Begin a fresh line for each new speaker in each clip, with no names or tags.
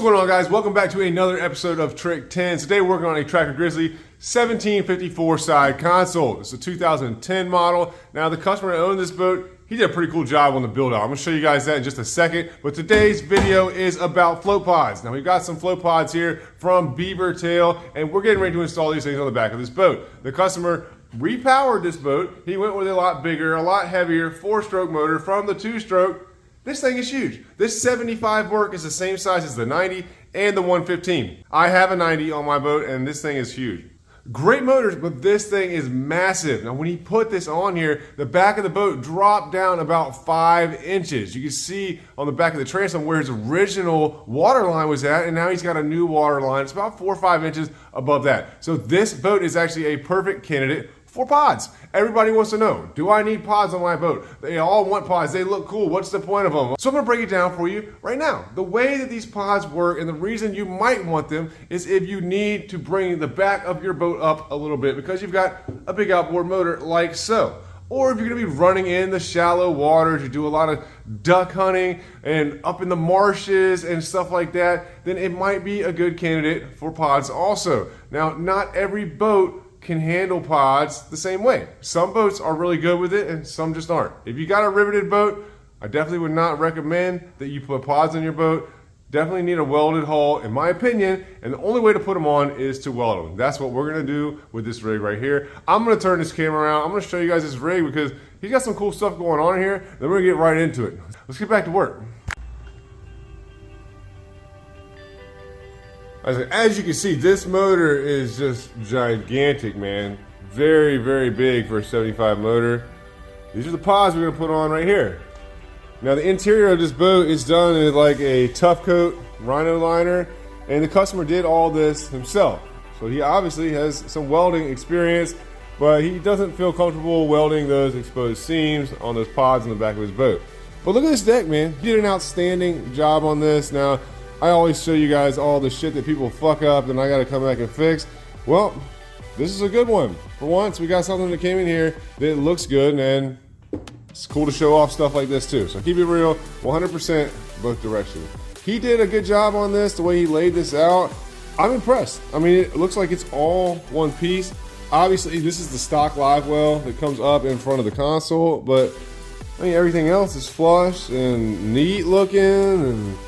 What's going on, guys? Welcome back to another episode of Trick 10. Today we're working on a Tracker Grizzly 1754 side console. It's a 2010 model. Now the customer that owned this boat, he did a pretty cool job on the build out. I'm gonna show you guys that in just a second, but today's video is about float pods. Now we've got some float pods here from Beaver Tail, and we're getting ready to install these things on the back of this boat. The customer repowered this boat. He went with a lot bigger, a lot heavier 4-stroke motor from the 2-stroke. This thing is huge. This 75 work is the same size as the 90 and the 115. I have a 90 on my boat, and this thing is huge. Great motors, but this thing is massive. Now when he put this on here, the back of the boat dropped down about 5 inches. You can see on the back of the transom where his original water line was at, and now he's got a new water line. It's about 4 or 5 inches above that. So this boat is actually a perfect candidate for pods. Everybody wants to know, do I need pods on my boat? They all want pods. They look cool. What's the point of them? So I'm gonna break it down for you right now. The way that these pods work, and the reason you might want them, is if you need to bring the back of your boat up a little bit because you've got a big outboard motor like so. Or if you're gonna be running in the shallow waters, you do a lot of duck hunting and up in the marshes and stuff like that, then it might be a good candidate for pods also. Now, not every boat can handle pods the same way. Some boats are really good with it and some just aren't. If you got a riveted boat, I definitely would not recommend that you put pods on your boat. Definitely need a welded hull, in my opinion, and the only way to put them on is to weld them. That's what we're gonna do with this rig right here. I'm gonna turn this camera around. I'm gonna show you guys this rig because he's got some cool stuff going on here. Then we're gonna get right into it. Let's get back to work. As you can see, this motor is just gigantic, man. Very, very big for a 75 motor. These are the pods we're gonna put on right here. Now the interior of this boat is done in like a tough coat rhino liner, and the customer did all this himself. So he obviously has some welding experience, but he doesn't feel comfortable welding those exposed seams on those pods in the back of his boat. But look at this deck, man. He did an outstanding job on this. Now, I always show you guys all the shit that people fuck up and I gotta come back and fix. Well, this is a good one. For once, we got something that came in here that looks good, and it's cool to show off stuff like this too. So keep it real, 100% both directions. He did a good job on this, the way he laid this out. I'm impressed. I mean, it looks like it's all one piece. Obviously, this is the stock live well that comes up in front of the console, but I mean, everything else is flush and neat looking, and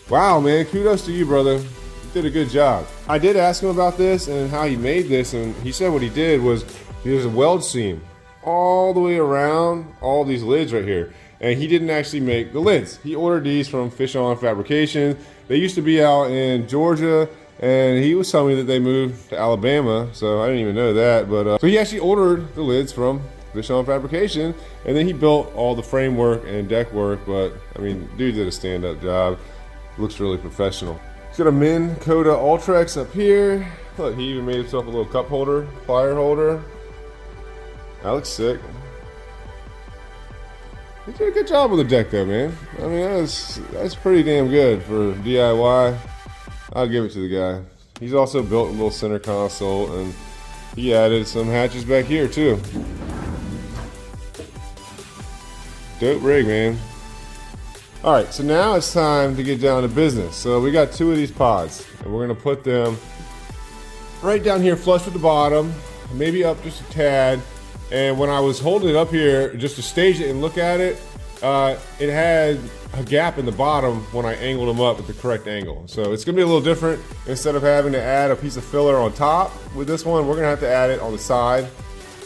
wow, man, kudos to you, brother. You did a good job. I did ask him about this and how he made this, and he said what he did was there's a weld seam all the way around all these lids right here, and he didn't actually make the lids. He ordered these from Fish On Fabrication. They used to be out in Georgia, and he was telling me that they moved to Alabama, so I didn't even know that, but so he actually ordered the lids from Fish On Fabrication, and then he built all the framework and deck work. But I mean, dude did a stand-up job. Looks really professional. He's got a Minn Kota Ultrex up here. Look, he even made himself a little cup holder, plier holder. That looks sick. He did a good job with the deck though, man. I mean, that's pretty damn good for DIY. I'll give it to the guy. He's also built a little center console, and he added some hatches back here too. Dope rig, man. All right, so now it's time to get down to business. So we got 2 of these pods, and we're gonna put them right down here flush with the bottom, maybe up just a tad. And when I was holding it up here just to stage it and look at it, it had a gap in the bottom when I angled them up at the correct angle. So it's gonna be a little different. Instead of having to add a piece of filler on top with this one, we're gonna have to add it on the side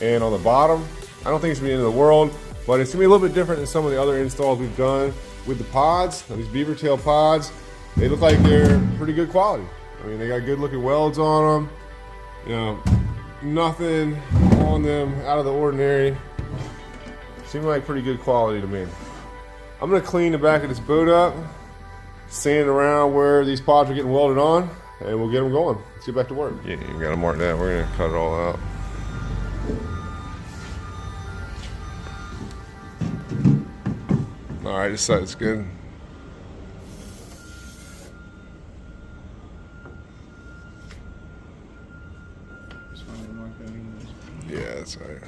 and on the bottom. I don't think it's gonna be the end of the world, but it's gonna be a little bit different than some of the other installs we've done with the pods. These Beaver Tail pods, they look like they're pretty good quality. I mean, they got good looking welds on them. You know, nothing on them out of the ordinary. Seem like pretty good quality to me. I'm gonna clean the back of this boat up, sand around where these pods are getting welded on, and we'll get them going. Let's get back to work. Yeah, you gotta mark that. We're gonna cut it all out. All right, this side's good. Yeah, that's all right.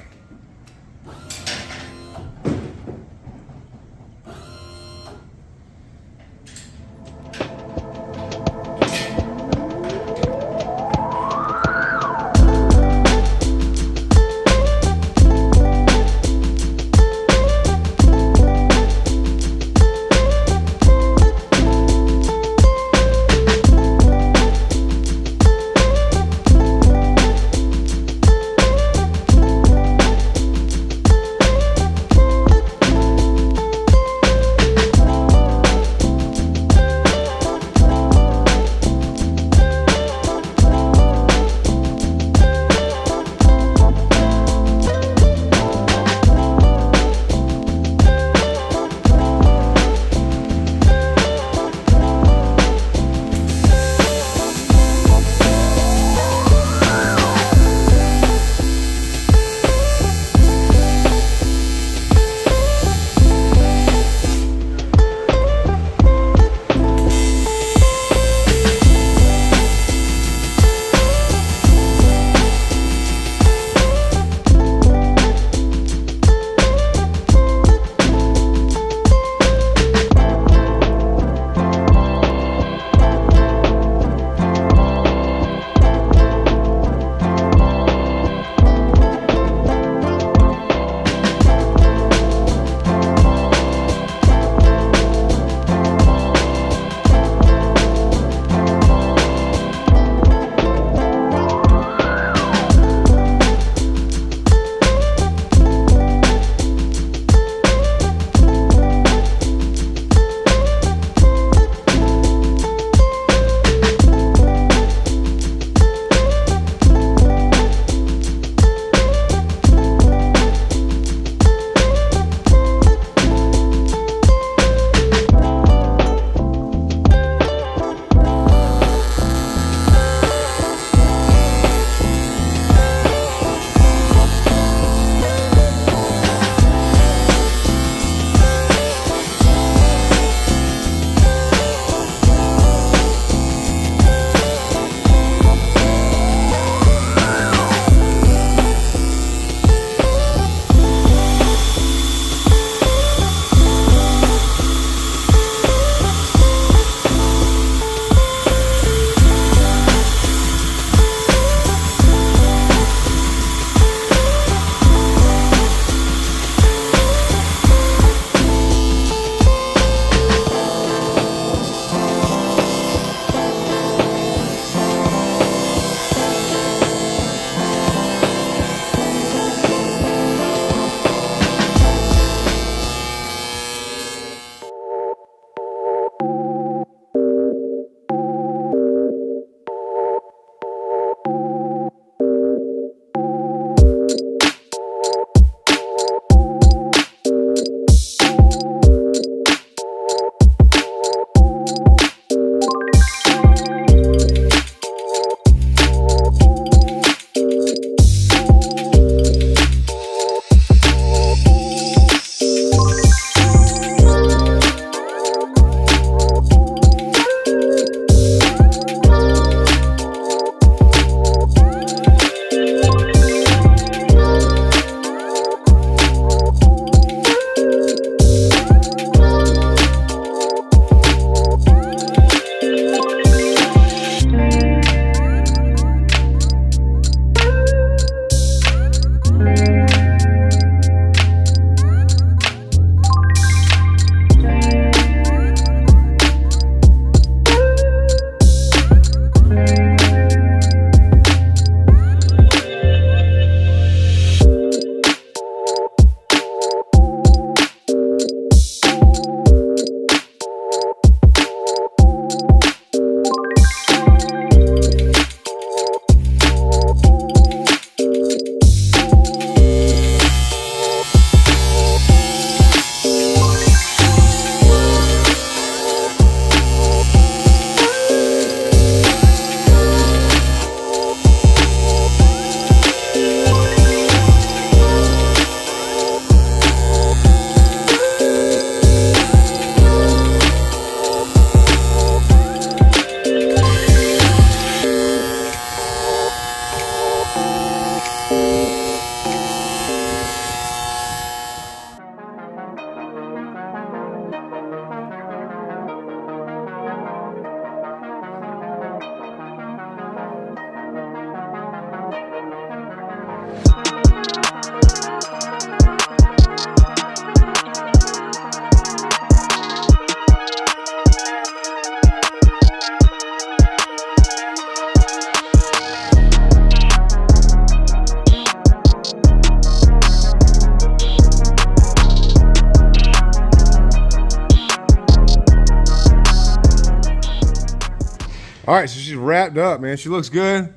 All right, so she's wrapped up, man. She looks good.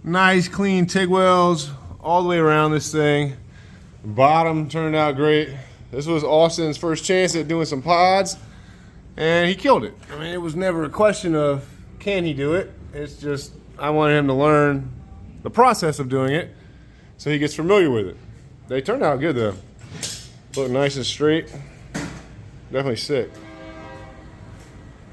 Nice, clean TIG welds all the way around this thing. Bottom turned out great. This was Austin's first chance at doing some pods, and he killed it. I mean, it was never a question of can he do it. It's just I wanted him to learn the process of doing it so he gets familiar with it. They turned out good, though. Look nice and straight. Definitely sick.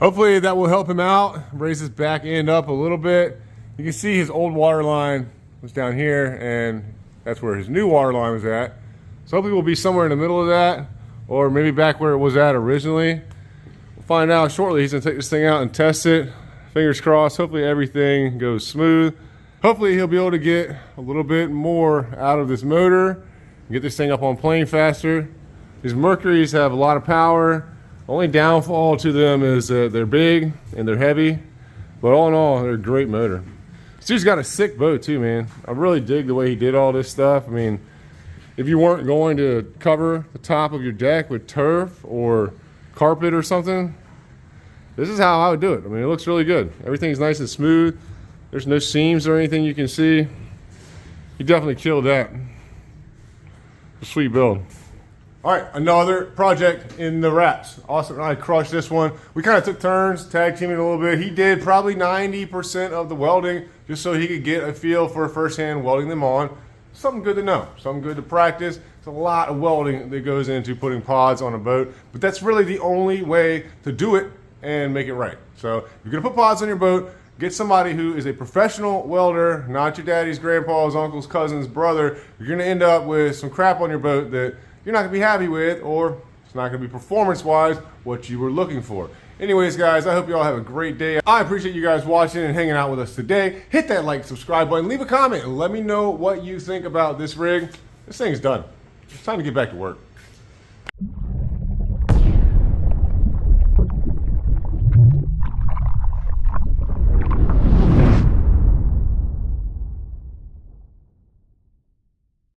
Hopefully that will help him out, raise his back end up a little bit. You can see his old water line was down here, and that's where his new water line was at. So hopefully we'll be somewhere in the middle of that, or maybe back where it was at originally. We'll find out shortly. He's gonna take this thing out and test it. Fingers crossed, hopefully everything goes smooth. Hopefully he'll be able to get a little bit more out of this motor, get this thing up on plane faster. These Mercuries have a lot of power. Only downfall to them is that they're big and they're heavy, but all in all, they're a great motor. This dude's got a sick boat too, man. I really dig the way he did all this stuff. I mean, if you weren't going to cover the top of your deck with turf or carpet or something, this is how I would do it. I mean, it looks really good. Everything's nice and smooth. There's no seams or anything you can see. He definitely killed that. A sweet build. All right, another project in the wraps. Austin and I crushed this one. We kind of took turns, tag teaming a little bit. He did probably 90% of the welding just so he could get a feel for firsthand welding them on. Something good to know, something good to practice. It's a lot of welding that goes into putting pods on a boat, but that's really the only way to do it and make it right. So if you're gonna put pods on your boat, get somebody who is a professional welder, not your daddy's, grandpa's, uncle's, cousin's, brother. You're gonna end up with some crap on your boat that you're not gonna be happy with, or it's not gonna be performance-wise what you were looking for. Anyways, guys, I hope you all have a great day. I appreciate you guys watching and hanging out with us today. Hit that like, subscribe button, leave a comment, and let me know what you think about this rig. This thing's done. It's time to get back to work.